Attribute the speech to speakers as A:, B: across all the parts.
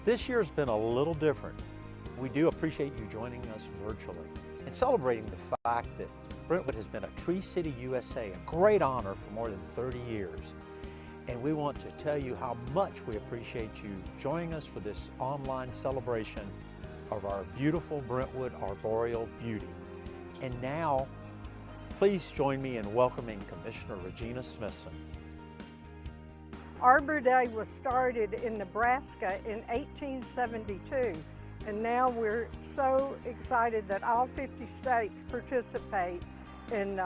A: This year's been a little different. We do appreciate you joining us virtually and celebrating the fact that Brentwood has been a Tree City USA, a great honor for more than 30 years. And we want to tell you how much we appreciate you joining us for this online celebration of our beautiful Brentwood arboreal beauty. And now, please join me in welcoming Commissioner Regina Smithson.
B: Arbor Day was started in Nebraska in 1872, and now we're so excited that all 50 states participate in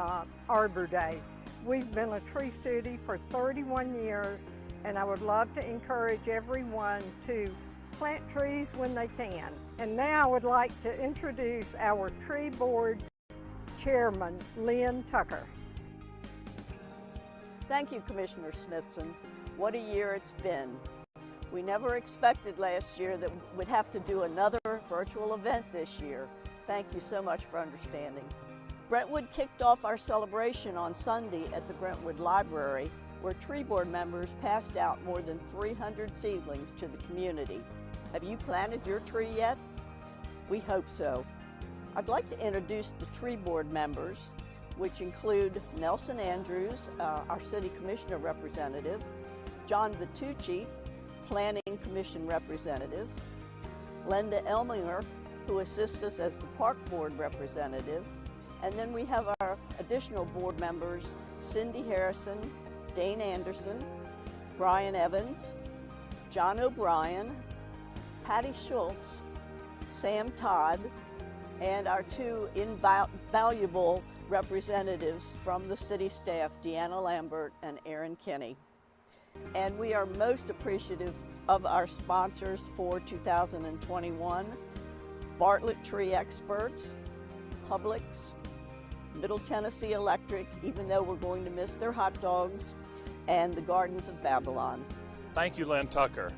B: Arbor Day. We've been a tree city for 31 years, and I would love to encourage everyone to plant trees when they can. And now I would like to introduce our tree board chairman, Lynn Tucker.
C: Thank you, Commissioner Smithson. What a year it's been. We never expected last year that we'd have to do another virtual event this year. Thank you so much for understanding. Brentwood kicked off our celebration on Sunday at the Brentwood Library, where tree board members passed out more than 300 seedlings to the community. Have you planted your tree yet? We hope so. I'd like to introduce the tree board members, which include Nelson Andrews, our City Commissioner representative, John Vitucci, Planning Commission representative, Linda Elminger, who assists us as the Park Board representative, and then we have our additional board members, Cindy Harrison, Dane Anderson, Brian Evans, John O'Brien, Patty Schultz, Sam Todd, and our two invaluable representatives from the city staff, Deanna Lambert and Aaron Kinney. And we are most appreciative of our sponsors for 2021, Bartlett Tree Experts, Publix, Middle Tennessee Electric, even though we're going to miss their hot dogs, and the Gardens of Babylon.
D: Thank you, Lynn Tucker.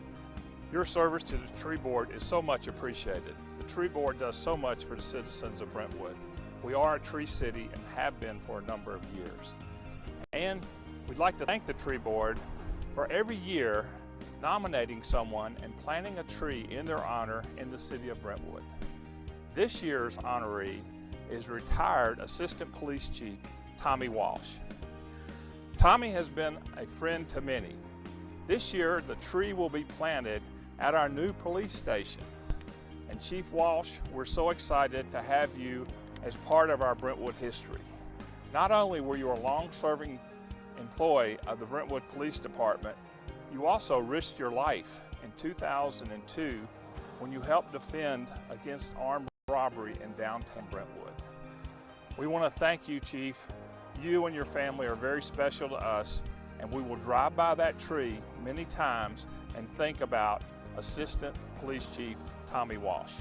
D: Your service to the Tree Board is so much appreciated. The Tree Board does so much for the citizens of Brentwood. We are a tree city and have been for a number of years. And we'd like to thank the Tree Board for every year nominating someone and planting a tree in their honor in the city of Brentwood. This year's honoree is retired Assistant Police Chief Tommy Walsh. Tommy has been a friend to many. This year the tree will be planted at our new police station. And Chief Walsh, we're so excited to have you as part of our Brentwood history. Not only were you a long-serving employee of the Brentwood Police Department, you also risked your life in 2002 when you helped defend against armed robbery in downtown Brentwood. We want to thank you, Chief. You and your family are very special to us, and we will drive by that tree many times and think about Assistant Police Chief Tommy Walsh.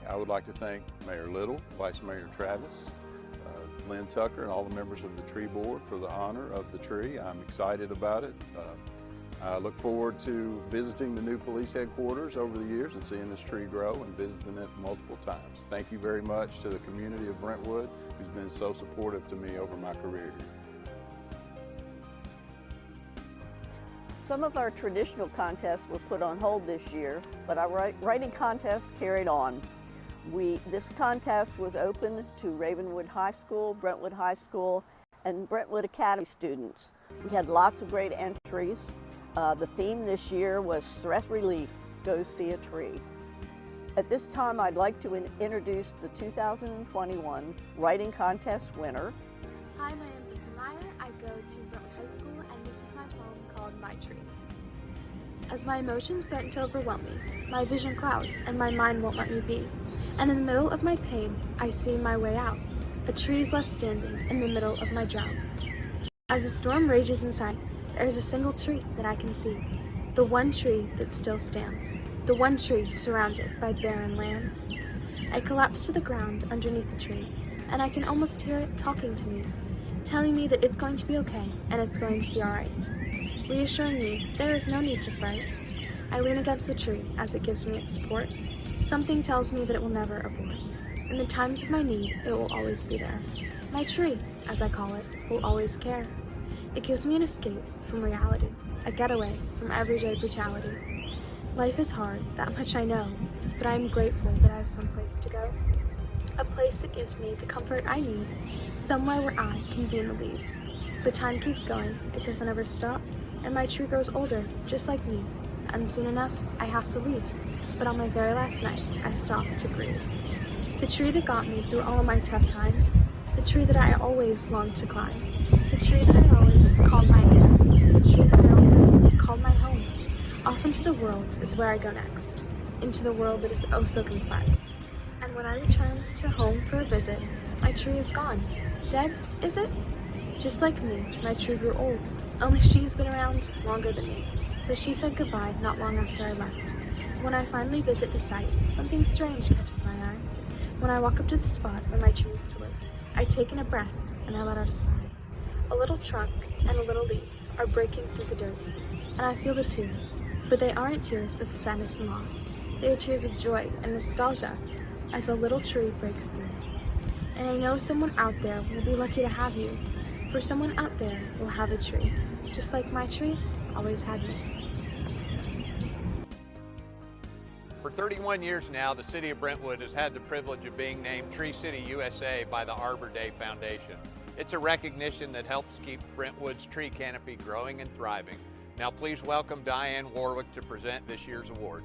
E: I would like to thank Mayor Little, Vice Mayor Travis, Lynn Tucker, and all the members of the Tree Board for the honor of the tree. I'm excited about it. I look forward to visiting the new police headquarters over the years and seeing this tree grow and visiting it multiple times. Thank you very much to the community of Brentwood, who's been so supportive to me over my career here.
C: Some of our traditional contests were put on hold this year, but our writing contest carried on. This contest was open to Ravenwood High School, Brentwood High School, and Brentwood Academy students. We had lots of great entries. The theme this year was Stress Relief, Go See a Tree. At this time, I'd like to introduce the 2021 Writing Contest winner.
F: Hi, my name is Emsley Meier. I go to Brentwood High School, and this is my poem called My Tree. As my emotions threaten to overwhelm me, my vision clouds and my mind won't let me be. And in the middle of my pain, I see my way out. A tree is left standing in the middle of my drought. As the storm rages inside, there is a single tree that I can see. The one tree that still stands. The one tree surrounded by barren lands. I collapse to the ground underneath the tree, and I can almost hear it talking to me, telling me that it's going to be okay and it's going to be alright. Reassuring me there is no need to fright. I lean against the tree as it gives me its support. Something tells me that it will never abort. In the times of my need, it will always be there. My tree, as I call it, will always care. It gives me an escape from reality. a getaway from everyday brutality. Life is hard, that much I know, but I am grateful that I have some place to go. A place that gives me the comfort I need, somewhere where I can be in the lead. But time keeps going, it doesn't ever stop, and my tree grows older, just like me, and soon enough, I have to leave. But on my very last night, I stopped to grieve. The tree that got me through all of my tough times, the tree that I always longed to climb, the tree that I always called my own, the tree that I always called my home. Off into the world is where I go next, into the world that is oh so complex. And when I return to home for a visit, my tree is gone. Dead, is it? Just like me, my tree grew old, only she's been around longer than me. So she said goodbye not long after I left. When I finally visit the site, something strange catches my eye. When I walk up to the spot where my tree used to live, I take in a breath and I let out a sigh. A little trunk and a little leaf are breaking through the dirt, and I feel the tears, but they aren't tears of sadness and loss. They are tears of joy and nostalgia as a little tree breaks through. And I know someone out there will be lucky to have you, for someone out there will have a tree, just like my tree always had me.
G: For 31 years now, the City of Brentwood has had the privilege of being named Tree City USA by the Arbor Day Foundation. It's a recognition that helps keep Brentwood's tree canopy growing and thriving. Now please welcome Diane Warwick to present this year's award.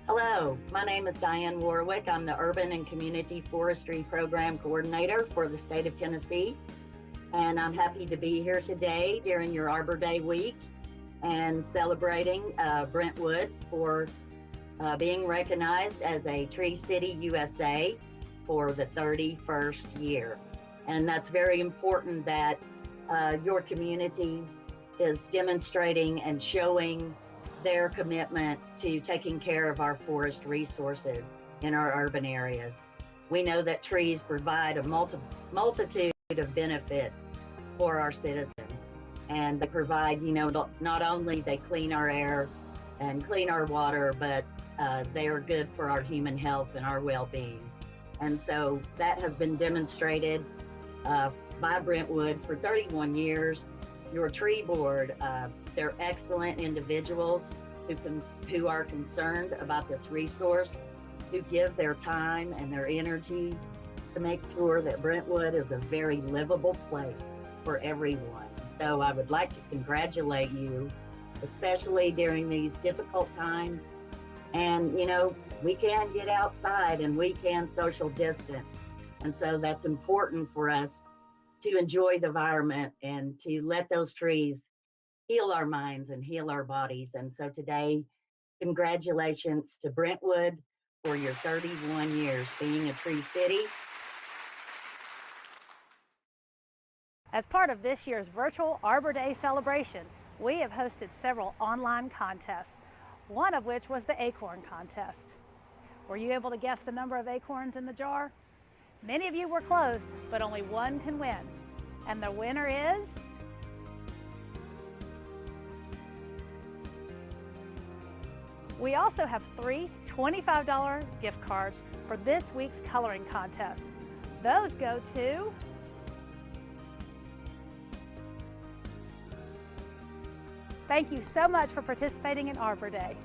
H: Hello, my name is Diane Warwick. I'm the Urban and Community Forestry Program Coordinator for the state of Tennessee. And I'm happy to be here today during your Arbor Day week and celebrating Brentwood for being recognized as a Tree City USA for the 31st year. And that's very important that your community is demonstrating and showing their commitment to taking care of our forest resources in our urban areas. We know that trees provide a multitude of benefits for our citizens. And they provide, not only they clean our air and clean our water, but they are good for our human health and our well-being. And so that has been demonstrated by Brentwood for 31 years. Your tree board, they're excellent individuals who are concerned about this resource, who give their time and their energy to make sure that Brentwood is a very livable place for everyone. So I would like to congratulate you, especially during these difficult times. And, we can get outside and we can social distance. And so that's important for us to enjoy the environment and to let those trees heal our minds and heal our bodies. And so today, congratulations to Brentwood for your 31 years being a Tree City.
I: As part of this year's virtual Arbor Day celebration, we have hosted several online contests, one of which was the Acorn contest. Were you able to guess the number of acorns in the jar? Many of you were close, but only one can win. And the winner is... We also have 3 $25 gift cards for this week's coloring contest. Those go to... Thank you so much for participating in Arbor Day.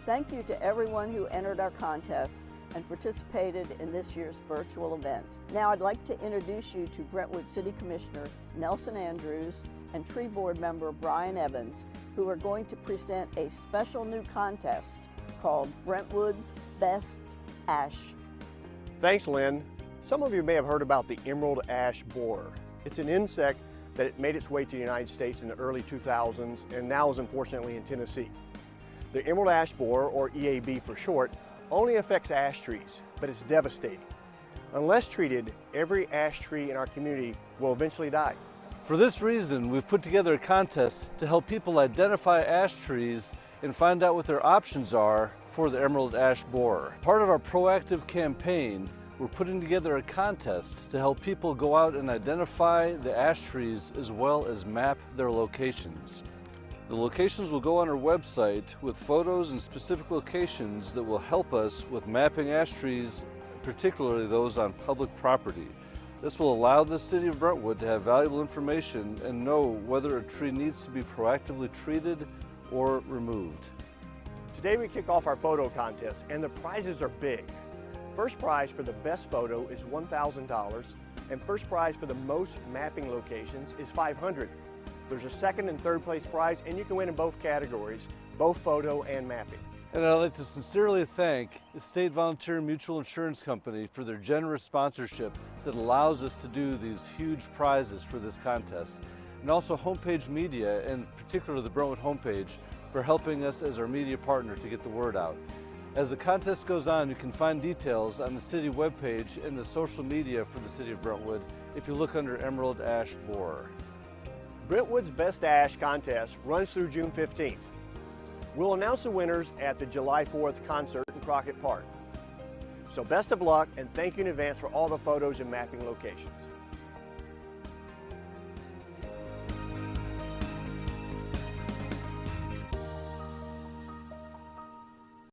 C: Thank you to everyone who entered our contest and participated in this year's virtual event. Now I'd like to introduce you to Brentwood City Commissioner Nelson Andrews and Tree Board member Brian Evans, who are going to present a special new contest called Brentwood's Best Ash.
J: Thanks, Lynn. Some of you may have heard about the emerald ash borer. It's an insect that it made its way to the United States in the early 2000s and now is unfortunately in Tennessee. The emerald ash borer, or EAB for short, only affects ash trees, but it's devastating. Unless treated, every ash tree in our community will eventually die.
K: For this reason, we've put together a contest to help people identify ash trees and find out what their options are for the emerald ash borer. Part of our proactive campaign, we're putting together a contest to help people go out and identify the ash trees as well as map their locations. The locations will go on our website with photos and specific locations that will help us with mapping ash trees, particularly those on public property. This will allow the City of Brentwood to have valuable information and know whether a tree needs to be proactively treated or removed.
J: Today we kick off our photo contest, and the prizes are big. First prize for the best photo is $1,000, and first prize for the most mapping locations is $500. There's a second and third place prize, and you can win in both categories, both photo and mapping.
K: And I'd like to sincerely thank the State Volunteer Mutual Insurance Company for their generous sponsorship that allows us to do these huge prizes for this contest. And also Homepage Media, and particularly the Brentwood homepage, for helping us as our media partner to get the word out. As the contest goes on, you can find details on the city webpage and the social media for the City of Brentwood if you look under Emerald Ash Borer.
J: Brentwood's Best Ash contest runs through June 15th. We'll announce the winners at the July 4th concert in Crockett Park. So best of luck, and thank you in advance for all the photos and mapping locations.